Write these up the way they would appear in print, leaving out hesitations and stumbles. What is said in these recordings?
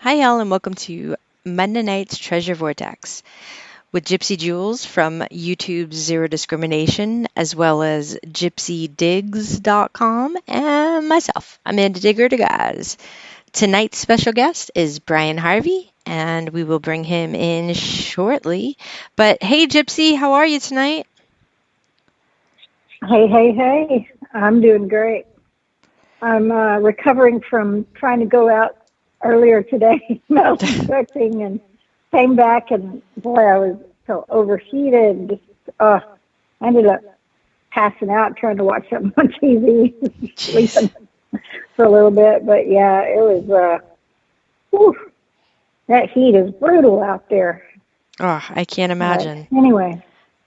Hi, y'all, and welcome to Monday Night's Treasure Vortex with Gypsy Jules from YouTube's Zero Discrimination, as well as gypsydigs.com, and myself, Amanda Digger Degaz. Tonight's special guest is Brian Harvey, and we will bring him in shortly. But hey, Gypsy, how are you tonight? Hey. I'm doing great. I'm recovering from trying to go out earlier today, metal constructing, and came back, and boy, I was so overheated. Just, I ended up passing out trying to watch something on TV, sleeping for a little bit. But yeah, it was, whew, that heat is brutal out there. Oh, I can't imagine. But anyway.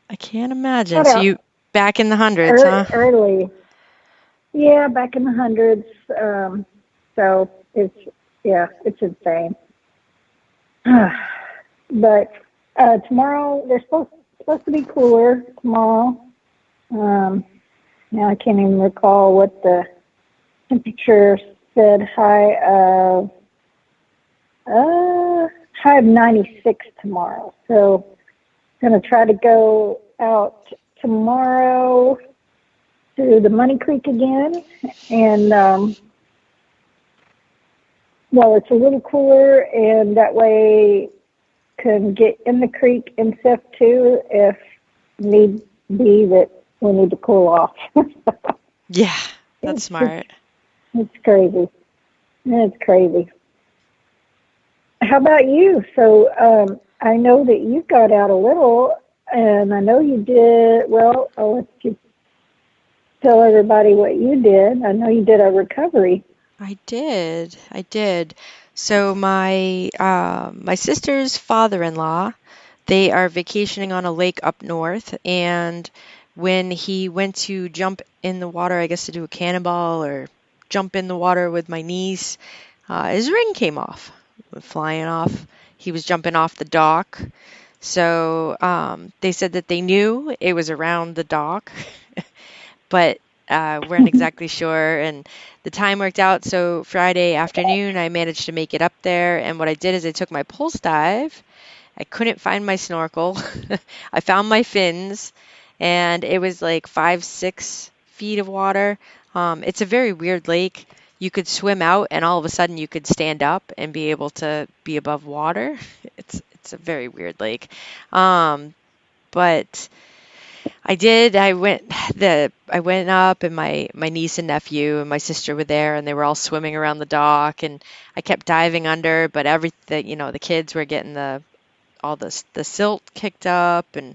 I can't imagine. So you back in the hundreds, huh? Early. Yeah, back in the hundreds. So it's insane. But tomorrow they're supposed to be cooler tomorrow. Now I can't even recall what the temperature said. High of 96 tomorrow. So I'm gonna try to go out tomorrow to the Money Creek again, and it's a little cooler, and that way can get in the creek in Sept too if need be that we need to cool off. Yeah, that's smart. It's crazy. It's crazy. How about you? So I know that you got out a little, and I know you did. Well, I'll let you tell everybody what you did. I know you did a recovery. I did. So my sister's father-in-law, they are vacationing on a lake up north, and when he went to jump in the water, I guess to do a cannonball or jump in the water with my niece, his ring came off, flying off. He was jumping off the dock. So they said that they knew it was around the dock, but weren't exactly sure. And the time worked out. So Friday afternoon, I managed to make it up there. And what I did is I took my pulse dive. I couldn't find my snorkel. I found my fins, and it was like 5-6 feet of water. It's a very weird lake. You could swim out, and all of a sudden you could stand up and be able to be above water. It's a very weird lake. But I did. I went up, and my niece and nephew and my sister were there, and they were all swimming around the dock, and I kept diving under, but everything, the kids were getting all the silt kicked up, and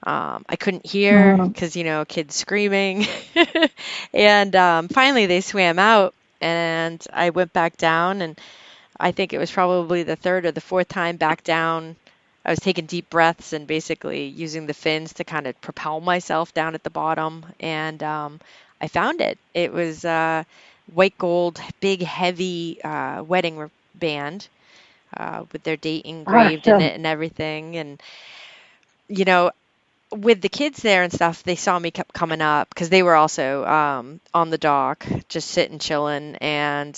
I couldn't hear because kids screaming. And finally they swam out, and I went back down, and I think it was probably the third or the fourth time back down. I was taking deep breaths and basically using the fins to kind of propel myself down at the bottom, and I found it. It was white gold, big, heavy wedding band with their date engraved in it and everything. And with the kids there and stuff, they saw me kept coming up because they were also on the dock, just sitting, chilling. And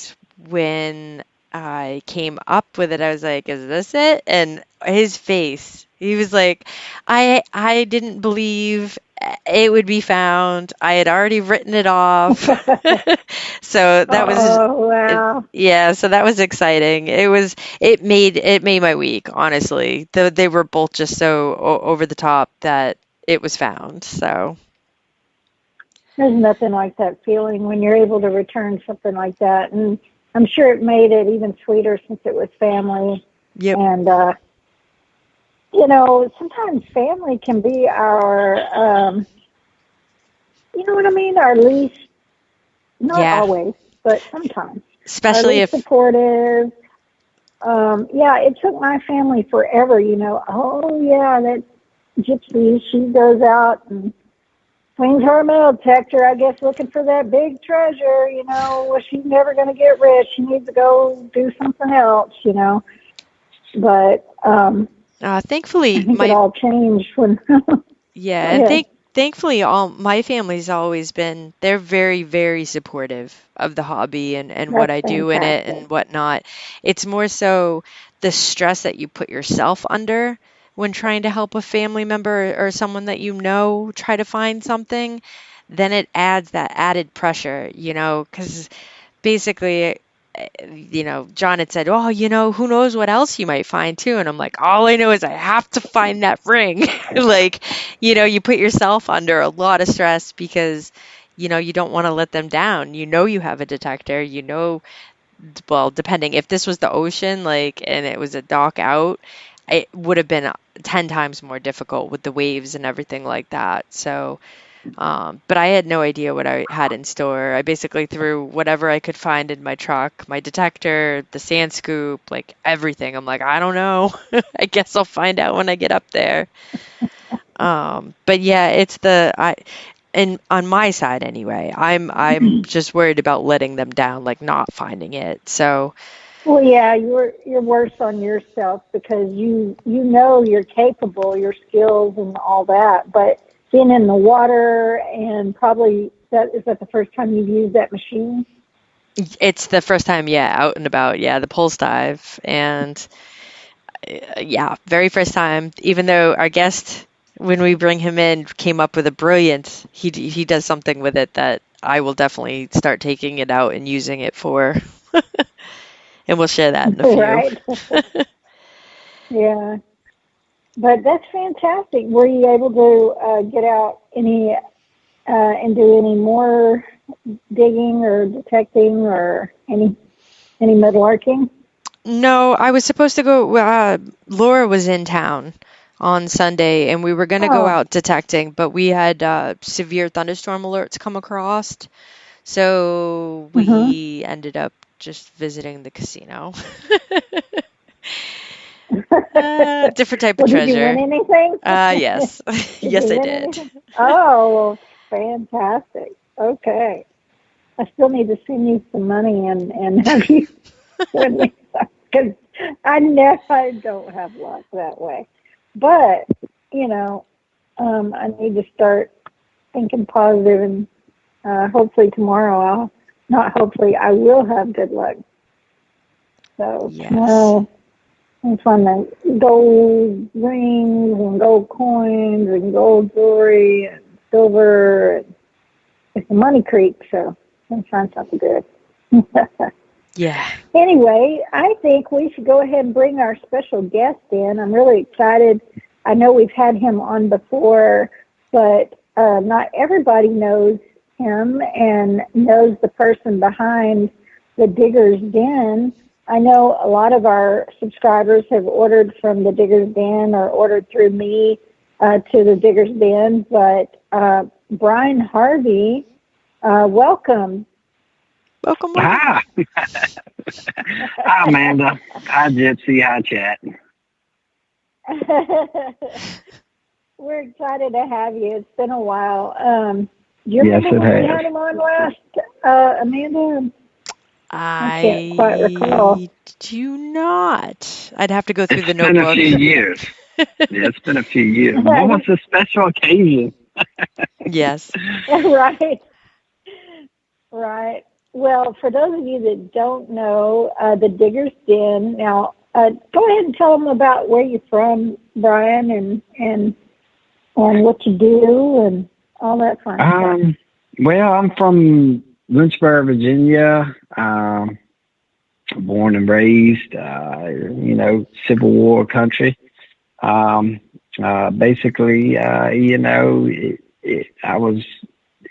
when I came up with it, I was like, "Is this it?" And his face, he was like, "I didn't believe it would be found. I had already written it off." So that was, wow. yeah. So that was exciting. It made my week, honestly. They were both just so over the top that it was found. So there's nothing like that feeling when you're able to return something like that, and I'm sure it made it even sweeter since it was family. Yep. And sometimes family can be our, what I mean, our least, not always, but sometimes. Especially if supportive. It took my family forever, that Gypsy, she goes out and swings her metal detector, I guess, looking for that big treasure, she's never going to get rich. She needs to go do something else, But thankfully, I think it all changed when. Yeah, and thankfully, all my family's always been, they're very, very supportive of the hobby and what That's I do in it fantastic. and whatnot. It's more so the stress that you put yourself under when trying to help a family member or someone that you know try to find something, then it adds that added pressure, because basically, John had said, "Oh, who knows what else you might find too." And I'm like, all I know is I have to find that ring. Like, you put yourself under a lot of stress because, you don't want to let them down. You have a detector, well, depending if this was the ocean, like, and it was a dock out, it would have been 10 times more difficult with the waves and everything like that. So, but I had no idea what I had in store. I basically threw whatever I could find in my truck, my detector, the sand scoop, like everything. I'm like, I don't know. I guess I'll find out when I get up there. But yeah, and on my side anyway, I'm just worried about letting them down, like not finding it. So Well, yeah, you're worse on yourself because you know you're capable, your skills and all that, but being in the water and probably that the first time you've used that machine? it's the first time, yeah, out and about, yeah, the pulse dive, and yeah, very first time. Even though our guest, when we bring him in, came up with a brilliant, he does something with it that I will definitely start taking it out and using it for, and we'll share that in a few. Right? Yeah. But that's fantastic. Were you able to get out and do any more digging or detecting or any meadlarking? No, I was supposed to go. Laura was in town on Sunday, and we were going to go Oh, out detecting, but we had severe thunderstorm alerts come across, so hmm. we ended up just visiting the casino. Different type of Well, did you win treasure. anything? Yes. Did you Yes, I win did. anything? Oh, fantastic. Okay. I still need to send you some money and have you win me because I don't have luck that way. But, you know, I need to start thinking positive and hopefully tomorrow not hopefully, I will have good luck. So Yes. tomorrow it's on the gold rings and gold coins and gold jewelry and silver. And it's a money creek, so I'm find something good. Yeah. Anyway, I think we should go ahead and bring our special guest in. I'm really excited. I know we've had him on before, but not everybody knows him and knows the person behind the Digger's Den. I know a lot of our subscribers have ordered from the Digger's Den or ordered through me to the Digger's Den, but Brian Harvey, welcome. Welcome, welcome. Hi. Hi, Amanda. Hi, Gypsy. Hi, Chat. We're excited to have you. It's been a while. Do you Yes, remember it when we has. had him on last, Amanda? I can't quite recall. I do not. I'd have to go through the It's been a notebook. few years. Yeah, it's been a few years. What was the special occasion? Yes. Right, right. Well, for those of you that don't know, the Digger's Den. Now, go ahead and tell them about where you're from, Brian, and what you do and all that fun stuff. Well, I'm from Lynchburg, Virginia. Born and raised, Civil War country. Basically, I was.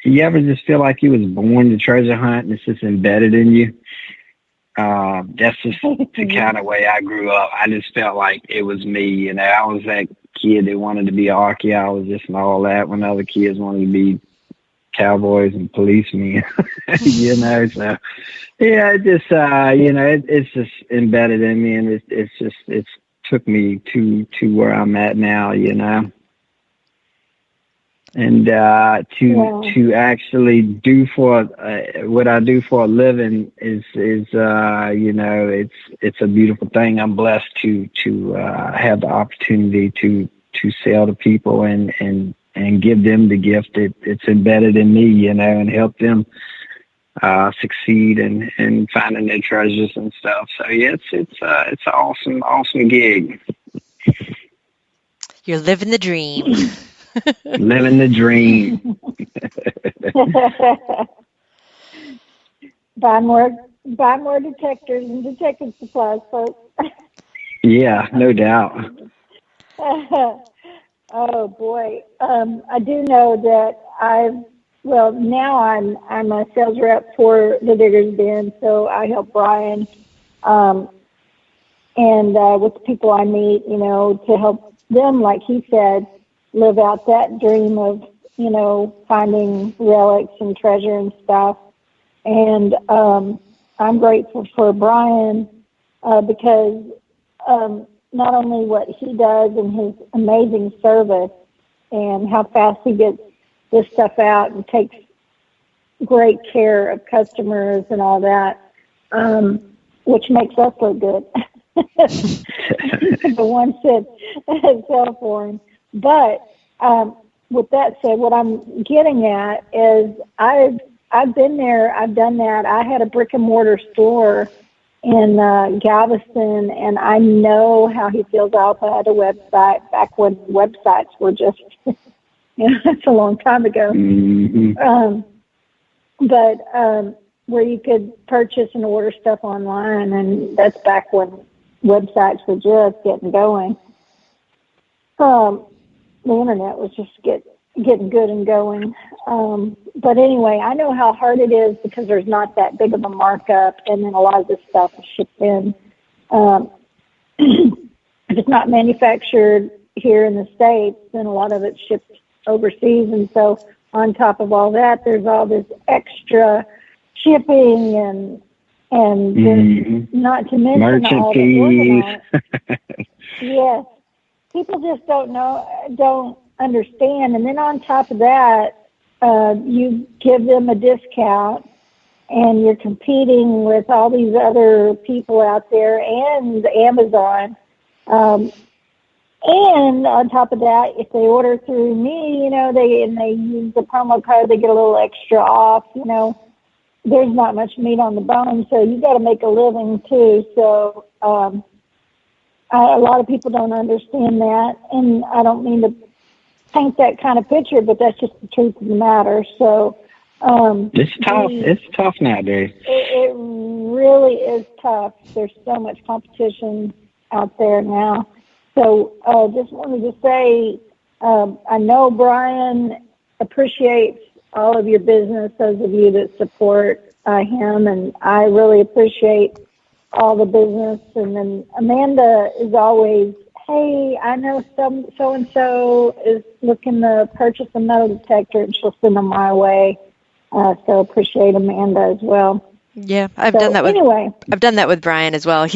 You ever just feel like you was born to treasure hunt and it's just embedded in you? That's just the kind of way I grew up. I just felt like it was me. I was that kid that wanted to be an archaeologist and all that when other kids wanted to be cowboys and policemen. So yeah, it just it's just embedded in me, and it's took me to where I'm at now. And to actually do for what I do for a living is it's a beautiful thing. I'm blessed to have the opportunity to sell to people and and give them the gift it's embedded in me, you know, and help them succeed in finding their treasures and stuff. So yeah, it's an awesome gig. You're living the dream. Living the dream. Buy more detectors and detective supplies, folks. Yeah, no doubt. Oh boy, I do know that now I'm a sales rep for the Diggers Den, so I help Brian, and with the people I meet, you know, to help them, like he said, live out that dream of, you know, finding relics and treasure and stuff. And I'm grateful for Brian because not only what he does and his amazing service and how fast he gets this stuff out and takes great care of customers and all that, which makes us look good. The ones that sell for him. But with that said, what I'm getting at is I've been there, I've done that. I had a brick and mortar store in Galveston, and I know how he feels. I also had a website back when websites were just, you know, that's a long time ago. Mm-hmm. But where you could purchase and order stuff online, and that's back when websites were just getting going. The internet was just getting good and going. But anyway, I know how hard it is because there's not that big of a markup, and then a lot of this stuff is shipped in. If it's not manufactured here in the States, then a lot of it's shipped overseas. And so on top of all that, there's all this extra shipping and Mm-hmm. not to mention Merchant all fees. the Yes. People just don't understand. And then on top of that, you give them a discount, and you're competing with all these other people out there and Amazon. And on top of that, if they order through me, you know, they use the promo code, they get a little extra off. You know, there's not much meat on the bone, so you got to make a living too. So a lot of people don't understand that, and I don't mean to paint that kind of picture, but that's just the truth of the matter. So it's tough. It's tough nowadays. It really is tough. There's so much competition out there now. So just wanted to say, I know Brian appreciates all of your business, those of you that support him, and I really appreciate all the business. And then Amanda is always, hey, I know so-and-so is looking to purchase a metal detector, and she'll send them my way. So appreciate Amanda as well. Yeah, I've done that with Brian as well.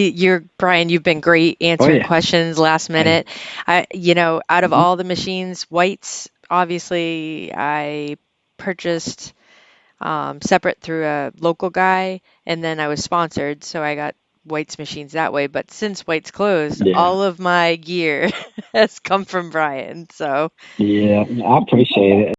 Brian, you've been great answering questions last minute. Out of all the machines, White's, obviously, I purchased separate through a local guy, and then I was sponsored, so I got White's machines that way. But since White's closed, all of my gear has come from Brian. So yeah, I appreciate it.